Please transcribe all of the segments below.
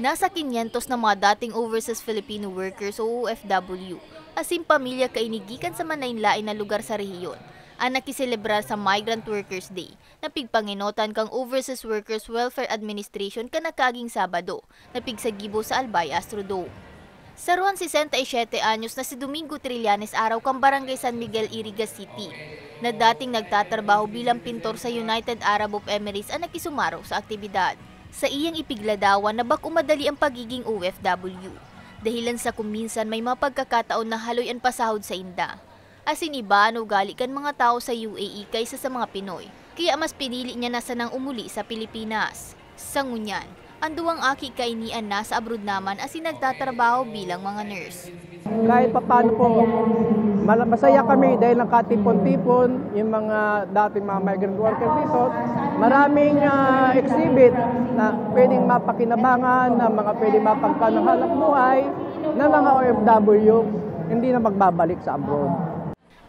Nasa 500 na mga dating overseas Filipino workers o OFW, asin pamilya kainigikan sa manlain-lain na lugar sa rehiyon, ang nakiselebrar sa Migrant Workers Day, na pigpanginotan kang Overseas Workers Welfare Administration kanakaging Sabado, na pigsagibo sa Albay Astrodome. Sa ruan 67 anyos na si Domingo Trillanes araw kang Barangay San Miguel, Iriga City, na dating nagtatrabaho bilang pintor sa United Arab Emirates ang nakisumaro sa aktibidad. Sa iyang ipigladawan na bak umadali ang pagiging OFW, dahilan sa kuminsan may mga pagkakataon na haloy ang pasahod sa inda. Asin iba ano gali kan mga tao sa UAE kaysa sa mga Pinoy, kaya mas pinili niya na sanang umuli sa Pilipinas. Sa ngunyan, ang duwang aki kainian na sa abroad naman asin nagtatrabaho bilang mga nurse. Kahit paano po, masaya kami dahil nakatipon-tipon yung mga dating mga migrant workers dito. Maraming exhibit na pwedeng mapakinabangan, na mga pwedeng mapagkanahanap buhay na mga OFW, hindi na magbabalik sa abroad.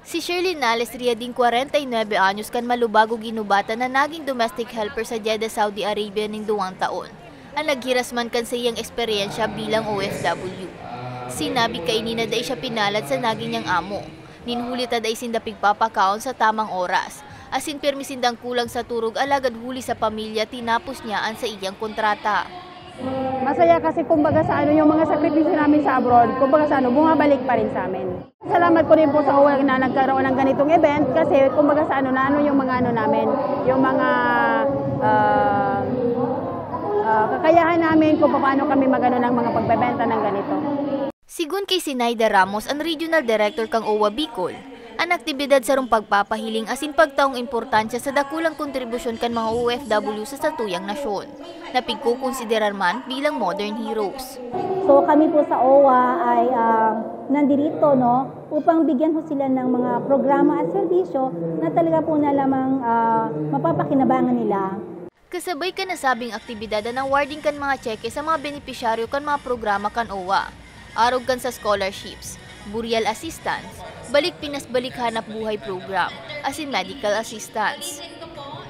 Si Shirley Nales Riading 49 anyos kan malubago ginubata na naging domestic helper sa Jeddah, Saudi Arabia ng 2 taon. Ang naghirasman kan sa iyang eksperyensya bilang OFW. Sinabi kay ni na day siya pinalad sa naging niyang amo. Ninhuli ta day sinda pigpapakaon sa tamang oras. Asin permisindang kulang sa turog alagad huli sa pamilya tinapos niyaan sa iyang kontrata. Masaya kasi kumbaga sa yung mga sakripisyo namin sa abroad, kumbaga sa bumabalik pa rin sa amin. Salamat ko rin po sa OWA na nagkaroon ng ganitong event kasi kumbaga sa yung mga namin, yung mga kakayahan namin kung paano kami magano ng mga pagbebenta ng ganito. Sigun kay Sinaida Ramos, ang Regional Director kang OWA Bicol, ang aktibidad sa rong pagpapahiling asin pagtaong importansya sa dakulang kontribusyon kan mga OFW sa satuyang nasyon, na pigkukonsiderar man bilang modern heroes. So kami po sa OWA ay nandirito upang bigyan po sila ng mga programa at serbisyo na talaga po na lamang mapapakinabangan nila. Kasabay ka nasabing aktibidad na awarding kan mga cheque sa mga benepisyaryo kan mga programa kan OWA, arog kan sa scholarships, burial assistance, Balik Pinas Balik Hanap Buhay program, asin medical assistance.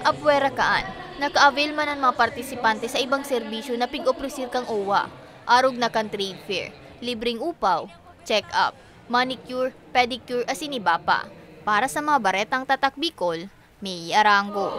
Apwera kaan, naka-avail man ang mga partisipante sa ibang serbisyo na pig-opresir kang OWA, arog na kan trade fair, libreng upaw, check-up, manicure, pedicure, asin iba pa. Para sa mga baretang tatak Bicol, May Arango.